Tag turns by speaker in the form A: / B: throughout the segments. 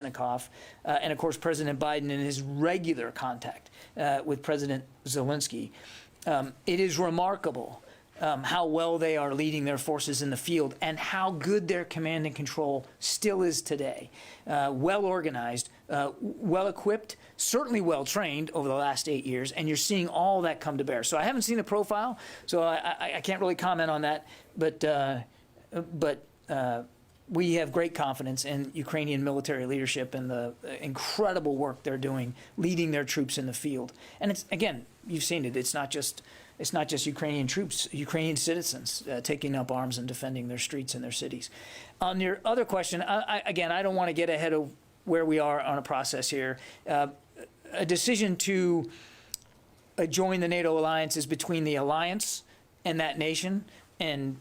A: And of course President Biden in his regular contact with President Zelensky. It is remarkable how well they are leading their forces in the field and how good their command and control still is today. Well organized, well equipped, certainly well trained over the last 8 years, and you're seeing all that come to bear. So I haven't seen the profile, so I can't really comment on that, but we have great confidence in Ukrainian military leadership and the incredible work they're doing, leading their troops in the field. And it's, again, you've seen it. It's not just Ukrainian troops, Ukrainian citizens taking up arms and defending their streets and their cities. On your other question, again, I don't want to get ahead of where we are on a process here. A decision to join the NATO alliance is between the alliance and that nation, and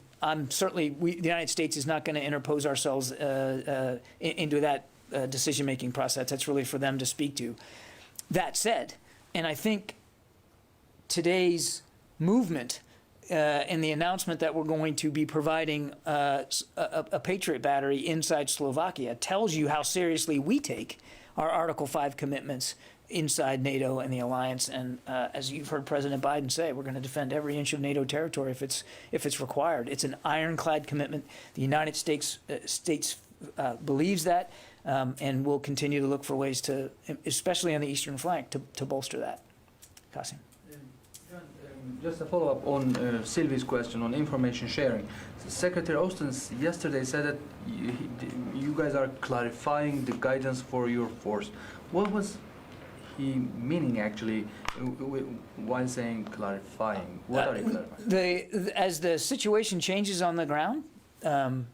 A: certainly, the United States is not going to interpose ourselves into that decision-making process. That's really for them to speak to. That said, and I think today's movement and the announcement that we're going to be providing a Patriot battery inside Slovakia tells you how seriously we take our Article 5 commitments inside NATO and the alliance, and as you've heard President Biden say, we're going to defend every inch of NATO territory if it's required. It's an ironclad commitment. The United States believes that, and will continue to look for ways to, especially on the eastern flank, to bolster that. Qasim.
B: John, just a follow-up on Sylvie's question on information sharing. Secretary Austin yesterday said that you guys are clarifying the guidance for your force. What was he meaning actually while saying clarifying? What are you clarifying?
A: As the situation changes on the ground,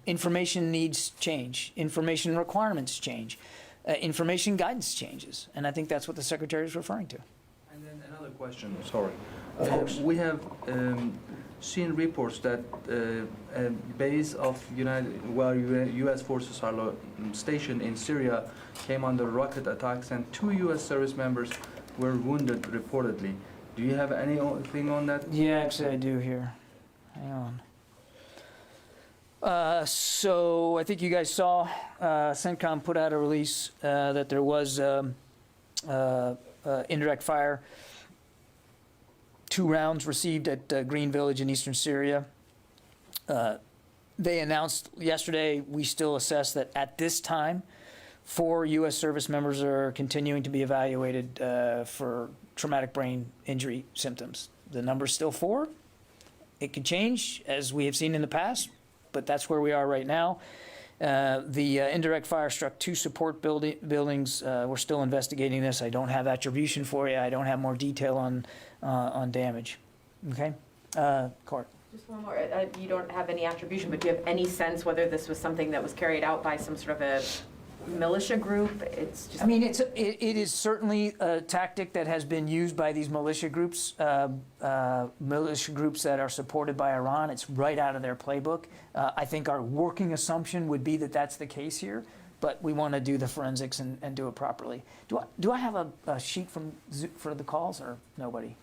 A: information needs change, information requirements change, information guidance changes, and I think that's what the Secretary is referring to.
B: And then another question, sorry.
A: Of course.
B: We have seen reports that a base of where U.S. forces are stationed in Syria came under rocket attacks, and 2 U.S. service members were wounded reportedly. Do you have anything on that?
A: Yeah, actually I do here. Hang on. So I think you guys saw CENTCOM put out a release that there was indirect fire. 2 rounds received at Green Village in eastern Syria. They announced yesterday, we still assess that at this time, 4 U.S. service members are continuing to be evaluated for traumatic brain injury symptoms. The number's still 4. It could change, as we have seen in the past, but that's where we are right now. The indirect fire struck 2 support buildings. We're still investigating this. I don't have attribution for you. I don't have more detail on damage. Okay, Court.
C: Just one more. You don't have any attribution, but do you have any sense whether this was something that was carried out by some sort of a militia group? It's just.
A: I mean, it is certainly a tactic that has been used by these militia groups that are supported by Iran. It's right out of their playbook. I think our working assumption would be that that's the case here, but we want to do the forensics and do it properly. Do I have a sheet for the calls, or nobody?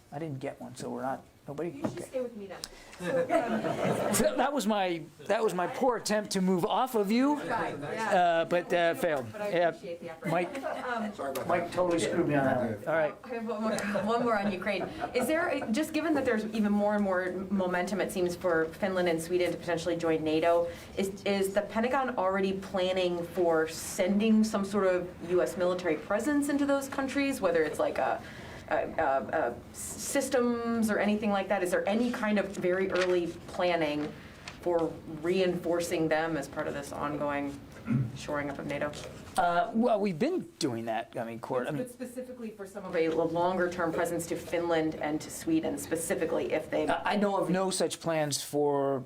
A: I didn't get one, so we're not. Nobody?
C: You should stay with me then.
A: So that was my poor attempt to move off of you, but failed.
C: But I appreciate the effort.
A: Mike totally screwed me on that one. All right.
C: I have one more on Ukraine. Is there, just given that there's even more and more momentum, it seems, for Finland and Sweden to potentially join NATO, is the Pentagon already planning for sending some sort of U.S. military presence into those countries, whether it's like systems or anything like that? Is there any kind of very early planning for reinforcing them as part of this ongoing shoring up of NATO?
A: Well, we've been doing that. I mean, Court.
C: But specifically for some of a longer-term presence to Finland and to Sweden, specifically if they.
A: I know of no such plans for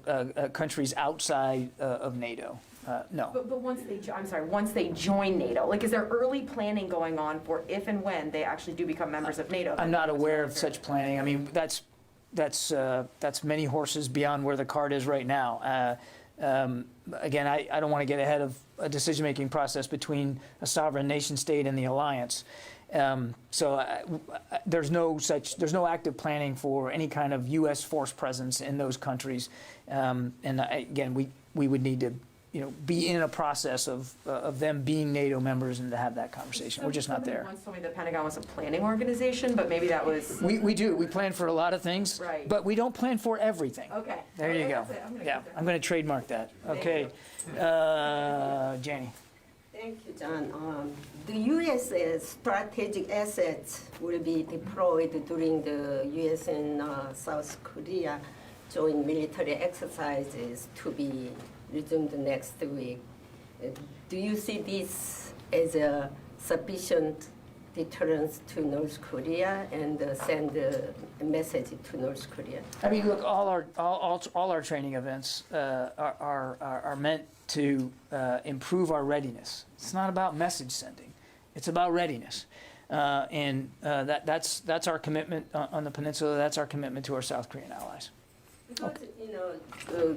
A: countries outside of NATO. No.
C: But once they join NATO, like, is there early planning going on for if and when they actually do become members of NATO?
A: I'm not aware of such planning. I mean, that's many horses beyond where the cart is right now. Again, I don't want to get ahead of a decision-making process between a sovereign nation-state and the alliance. There's no active planning for any kind of U.S. force presence in those countries. Again, we would need to be in a process of them being NATO members and to have that conversation. We're just not there.
C: Once told me the Pentagon was a planning organization, but maybe that was.
A: We do. We plan for a lot of things,
C: Right.
A: but we don't plan for everything.
C: Okay.
A: There you go.
C: That's it. I'm gonna
A: Yeah,
C: keep that.
A: I'm going to trademark that. Okay. Janie.
D: Thank you, John. The U.S. strategic assets will be deployed during the U.S. and South Korea joint military exercises to be resumed next week. Do you see this as a sufficient deterrence to North Korea and send a message to North Korea?
A: I mean, look, all our training events are meant to improve our readiness. It's not about message sending; it's about readiness, and that's our commitment on the peninsula. That's our commitment to our South Korean allies.
D: Because,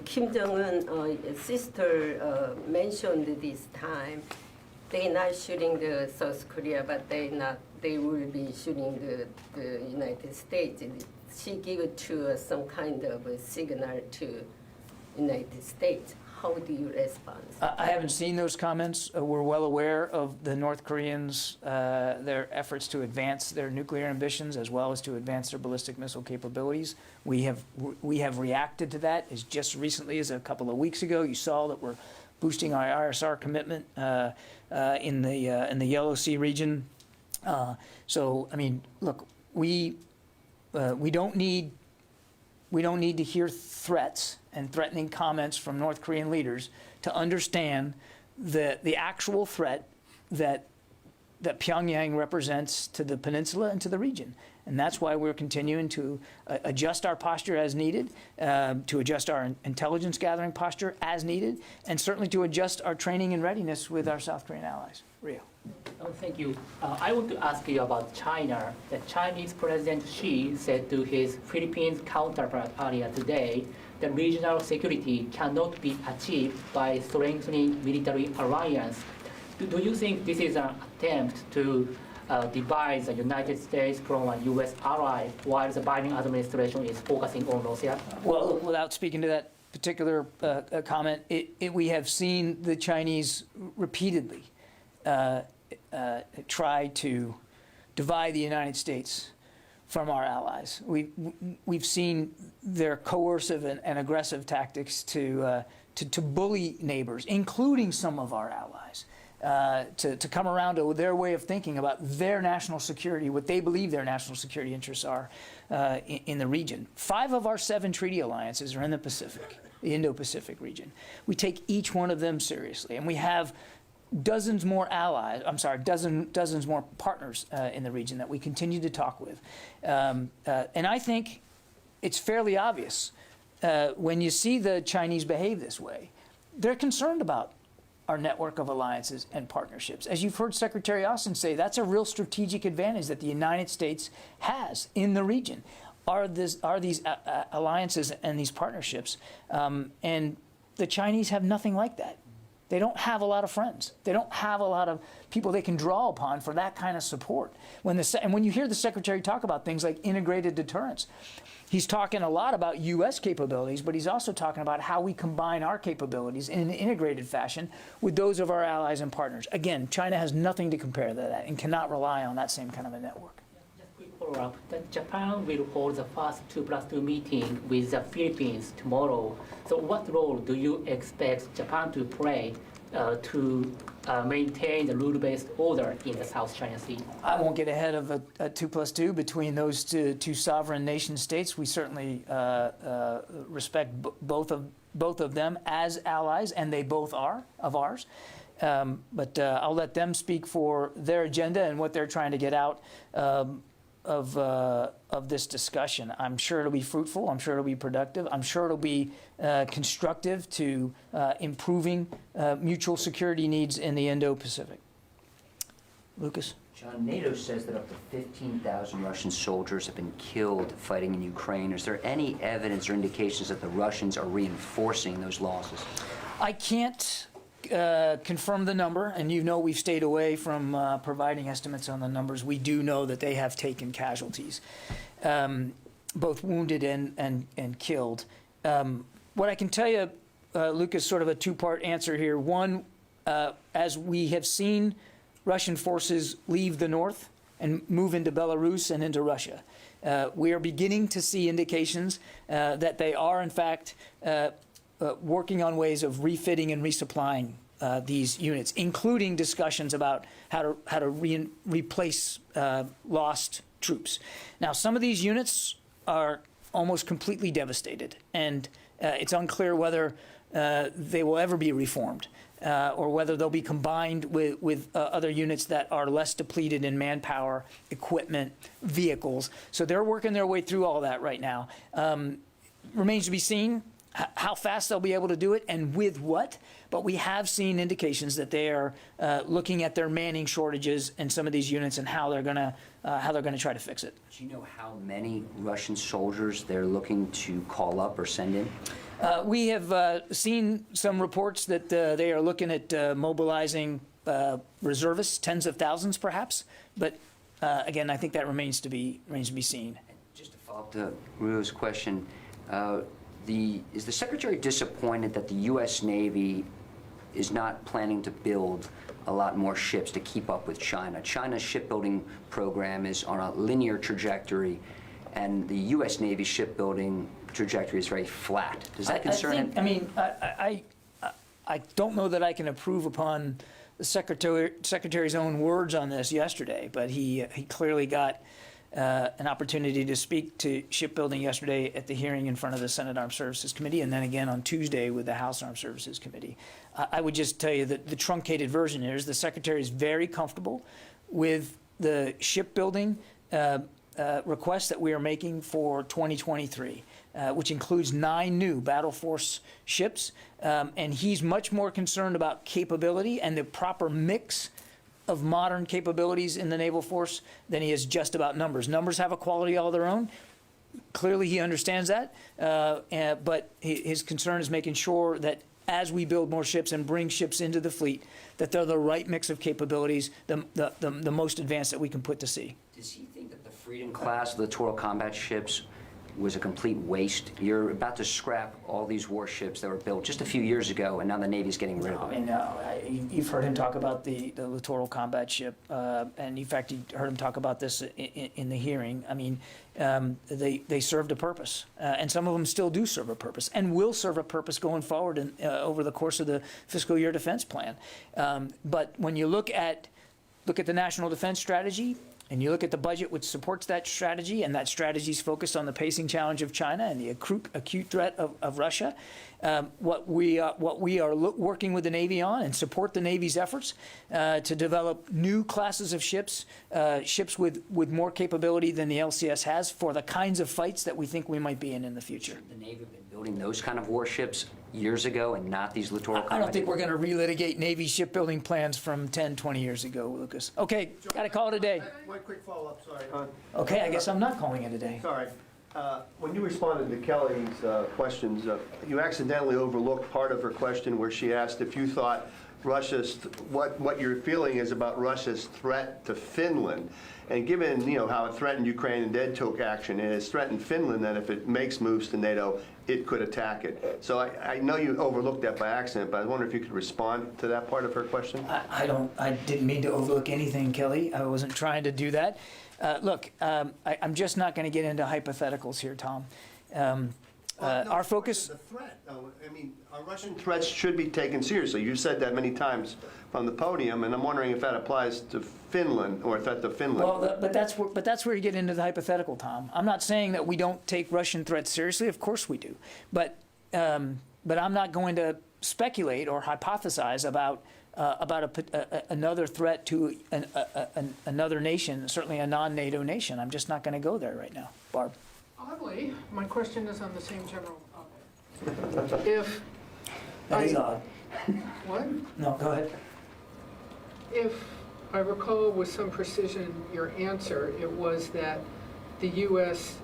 D: Kim Jong-un's sister mentioned this time, they're not shooting the South Korea, but they will be shooting the United States. She gave it to some kind of a signal to United States. How do you respond?
A: I haven't seen those comments. We're well aware of the North Koreans, their efforts to advance their nuclear ambitions as well as to advance their ballistic missile capabilities. We have reacted to that as just recently as a couple of weeks ago. You saw that we're boosting our ISR commitment in the Yellow Sea region. So, I mean, look, we don't need to hear threats and threatening comments from North Korean leaders to understand the actual threat that Pyongyang represents to the peninsula and to the region. And that's why we're continuing to adjust our posture as needed, to adjust our intelligence gathering posture as needed, and certainly to adjust our training and readiness with our South Korean allies. Rio.
E: Oh, thank you. I want to ask you about China. The Chinese President Xi said to his Philippines counterpart earlier today that regional security cannot be achieved by strengthening military alliance. Do you think this is an attempt to divide the United States from a U.S. ally while the Biden administration is focusing on Russia?
A: Well, look, without speaking to that particular comment, we have seen the Chinese repeatedly try to divide the United States from our allies. We've seen their coercive and aggressive tactics to bully neighbors, including some of our allies, to come around to their way of thinking about their national security, what they believe their national security interests are in the region. 5 of our 7 treaty alliances are in the Pacific, the Indo-Pacific region. We take each one of them seriously, and we have dozens more partners in the region that we continue to talk with. And I think it's fairly obvious when you see the Chinese behave this way, they're concerned about our network of alliances and partnerships. As you've heard Secretary Austin say, that's a real strategic advantage that the United States has in the region, are these alliances and these partnerships. And the Chinese have nothing like that. They don't have a lot of friends. They don't have a lot of people they can draw upon for that kind of support. And when you hear the Secretary talk about things like integrated deterrence, he's talking a lot about U.S. capabilities, but he's also talking about how we combine our capabilities in an integrated fashion with those of our allies and partners. Again, China has nothing to compare to that and cannot rely on that same kind of a network.
E: Just quick follow-up. Japan will hold the first 2+2 meeting with the Philippines tomorrow. So what role do you expect Japan to play to maintain the rule-based order in the South China Sea?
A: I won't get ahead of a 2+2 between those two sovereign nation states. We certainly respect both of them as allies, and they both are of ours. But I'll let them speak for their agenda and what they're trying to get out of this discussion. I'm sure it'll be fruitful. I'm sure it'll be productive. I'm sure it'll be constructive to improving mutual security needs in the Indo-Pacific. Lucas?
F: John, NATO says that up to 15,000 Russian soldiers have been killed fighting in Ukraine. Is there any evidence or indications that the Russians are reinforcing those losses?
A: I can't confirm the number, and we've stayed away from providing estimates on the numbers. We do know that they have taken casualties, both wounded and killed. What I can tell you Lucas, sort of a two-part answer here. One, as we have seen Russian forces leave the north and move into Belarus and into Russia, we are beginning to see indications that they are, in fact, working on ways of refitting and resupplying these units, including discussions about how to replace lost troops. Now, some of these units are almost completely devastated, and it's unclear whether they will ever be reformed or whether they'll be combined with other units that are less depleted in manpower, equipment, vehicles. So they're working their way through all that right now. Remains to be seen how fast they'll be able to do it and with what, but we have seen indications that they are looking at their manning shortages in some of these units and how they're going to try to fix it.
F: Do you know how many Russian soldiers they're looking to call up or send in?
A: We have seen some reports that they are looking at mobilizing reservists, tens of thousands perhaps, but again, I think that remains to be seen.
F: And just to follow up to Ruo's question, is the Secretary disappointed that the U.S. Navy is not planning to build a lot more ships to keep up with China? China's shipbuilding program is on a linear trajectory, and the U.S. Navy shipbuilding trajectory is very flat. Does that concern him?
A: I don't know that I can approve upon the Secretary's own words on this yesterday, but he clearly got an opportunity to speak to shipbuilding yesterday at the hearing in front of the Senate Armed Services Committee, and then again on Tuesday with the House Armed Services Committee. I would just tell you that the truncated version is the Secretary is very comfortable with the shipbuilding request that we are making for 2023, which includes 9 new Battle Force ships, and he's much more concerned about capability and the proper mix of modern capabilities in the naval force than he is just about numbers. Numbers have a quality all their own. Clearly he understands that, but his concern is making sure that as we build more ships and bring ships into the fleet, that they're the right mix of capabilities, the most advanced that we can put to sea.
F: Does he think that the Freedom-class littoral combat ships was a complete waste? You're about to scrap all these warships that were built just a few years ago, and now the Navy's getting rid of them.
A: You've heard him talk about the littoral combat ship, and in fact, you heard him talk about this in the hearing. I mean, they served a purpose, and some of them still do serve a purpose, and will serve a purpose going forward over the course of the fiscal year defense plan. But when you look at the National Defense Strategy, and you look at the budget which supports that strategy, and that strategy is focused on the pacing challenge of China and the acute threat of Russia, what we are working with the Navy on and support the Navy's efforts to develop new classes of ships, ships with more capability than the LCS has for the kinds of fights that we think we might be in the future.
F: The Navy have been building those kind of warships years ago and not these littoral combat
A: I don't think we're going to relitigate Navy shipbuilding plans from 10, 20 years ago, Lucas. Okay, got to call it a day.
G: One quick follow-up, sorry.
A: Okay, I guess I'm not calling it a day.
G: Sorry. When you responded to Kelly's questions, you accidentally overlooked part of her question where she asked if you thought what your feeling is about Russia's threat to Finland. And given, how it threatened Ukraine and then took action, it has threatened Finland that if it makes moves to NATO, it could attack it. So I know you overlooked that by accident, but I wonder if you could respond to that part of her question.
A: I didn't mean to overlook anything, Kelly. I wasn't trying to do that. Look, I'm just not going to get into hypotheticals here, Tom. Our focus.
G: The threat, though. I mean, our Russian threats should be taken seriously. You said that many times from the podium, and I'm wondering if that applies to Finland or threat to Finland.
A: Well, but that's where you get into the hypothetical, Tom. I'm not saying that we don't take Russian threats seriously. Of course we do. But I'm not going to speculate or hypothesize about another threat to another nation, certainly a non-NATO nation. I'm just not going to go there right now. Barb.
H: Oddly, my question is on the same general topic.
A: That is odd.
H: What?
A: No, go ahead.
H: If I recall with some precision your answer, it was that the U.S.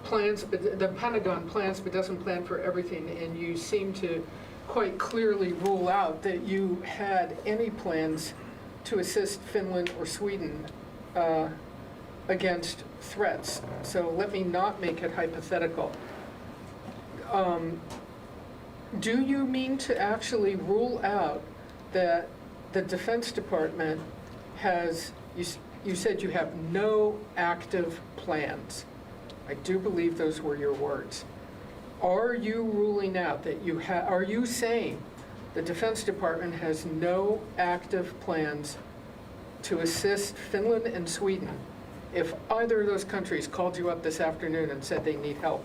H: Plans, but the Pentagon plans, but doesn't plan for everything, and you seem to quite clearly rule out that you had any plans to assist Finland or Sweden against threats. So let me not make it hypothetical. Do you mean to actually rule out that the Defense Department has, you said you have no active plans. I do believe those were your words. Are you ruling out that are you saying the Defense Department has no active plans to assist Finland and Sweden? If either of those countries called you up this afternoon and said they need help,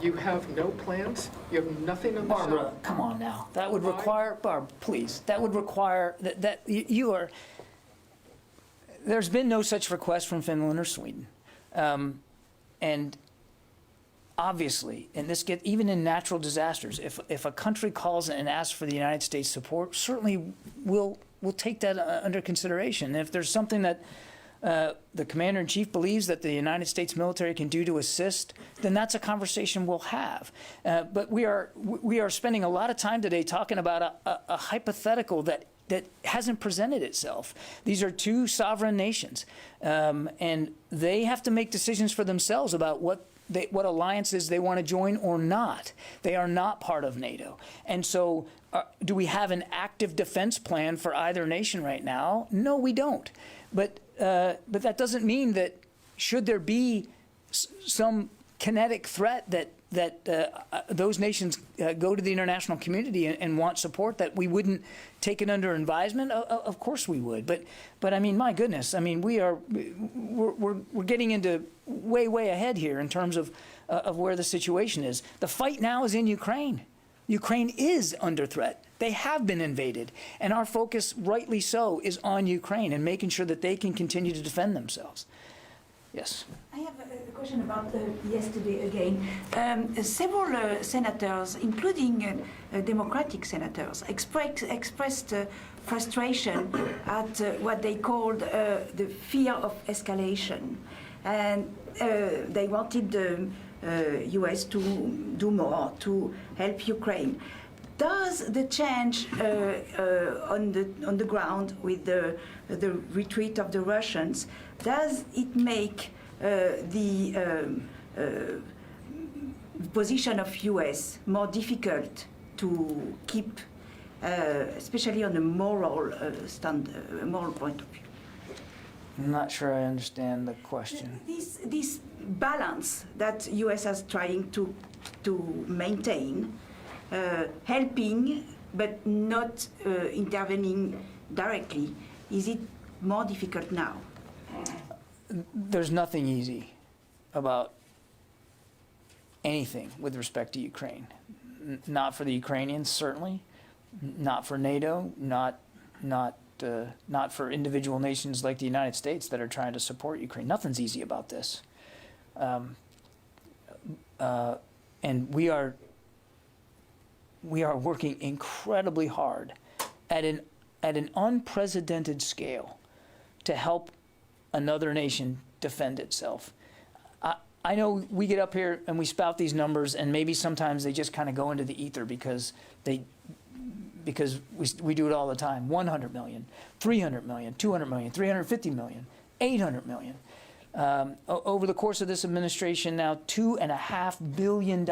H: you have no plans? You have nothing on the shelf?
A: Barbara, come on now. That would require, Barb, please, that would require, that you are, there's been no such request from Finland or Sweden. And obviously, and this even in natural disasters, if a country calls and asks for the United States support, certainly we'll take that under consideration. And if there's something that the commander-in-chief believes that the United States military can do to assist, then that's a conversation we'll have. But we are spending a lot of time today talking about a hypothetical that hasn't presented itself. These are two sovereign nations, and they have to make decisions for themselves about what alliances they want to join or not. They are not part of NATO. And so do we have an active defense plan for either nation right now? No, we don't. But that doesn't mean that should there be some kinetic threat that those nations go to the international community and want support, that we wouldn't take it under advisement. Of course we would. But I mean, my goodness, I mean, we're getting into way ahead here in terms of where the situation is. The fight now is in Ukraine. Ukraine is under threat. They have been invaded, and our focus, rightly so, is on Ukraine and making sure that they can continue to defend themselves. Yes.
I: I have a question about yesterday again. Several senators, including Democratic senators, expressed frustration at what they called the fear of escalation. And they wanted the US to do more to help Ukraine. Does the change on the ground with the retreat of the Russians, does it make the position of US more difficult to keep, especially on a moral moral point of view?
A: I'm not sure I understand the question.
I: This balance that US is trying to maintain, helping but not intervening directly, is it more difficult now?
A: There's nothing easy about anything with respect to Ukraine. Not for the Ukrainians, certainly. Not for NATO. Not for individual nations like the United States that are trying to support Ukraine. Nothing's easy about this. And we are working incredibly hard at an unprecedented scale to help another nation defend itself. I know we get up here and we spout these numbers, and maybe sometimes they just kind of go into the ether because we do it all the time. 100 million, 300 million, 200 million, 350 million, 800 million. Over the course of this administration now, $2.5 billion,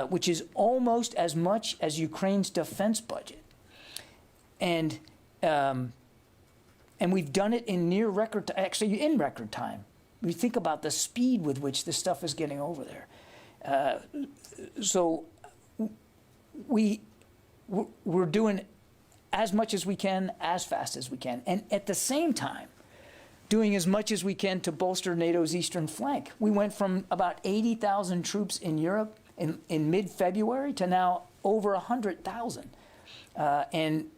A: which is almost as much as Ukraine's defense budget. And we've done it in near record, actually in record time. We think about the speed with which this stuff is getting over there. So we're doing as much as we can, as fast as we can, and at the same time, doing as much as we can to bolster NATO's eastern flank. We went from about 80,000 troops in Europe in mid-February to now over 100,000. And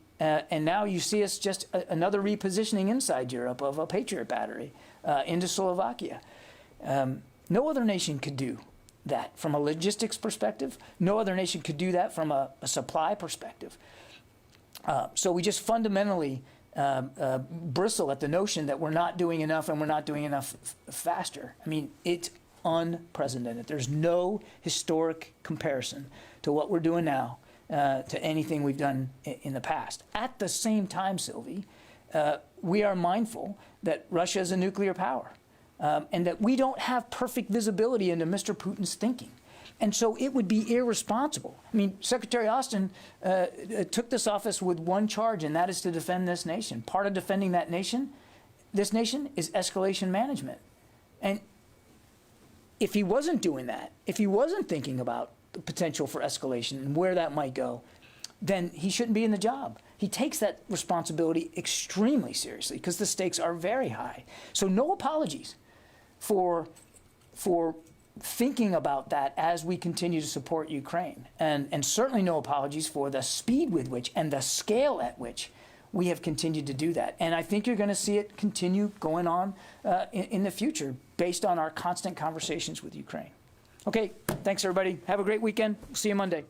A: now you see us just another repositioning inside Europe of a Patriot battery into Slovakia. No other nation could do that from a logistics perspective. No other nation could do that from a supply perspective. So we just fundamentally bristle at the notion that we're not doing enough and we're not doing enough faster. I mean, it's unprecedented. There's no historic comparison to what we're doing now to anything we've done in the past. At the same time, Sylvie, we are mindful that Russia is a nuclear power and that we don't have perfect visibility into Mr. Putin's thinking. And so it would be irresponsible. I mean, Secretary Austin took this office with one charge, and that is to defend this nation. Part of defending this nation is escalation management. And if he wasn't doing that, if he wasn't thinking about the potential for escalation and where that might go, then he shouldn't be in the job. He takes that responsibility extremely seriously because the stakes are very high. So no apologies for thinking about that as we continue to support Ukraine. And certainly no apologies for the speed with which and the scale at which we have continued to do that. And I think you're going to see it continue going on in the future based on our constant conversations with Ukraine. Okay, thanks everybody. Have a great weekend. See you Monday.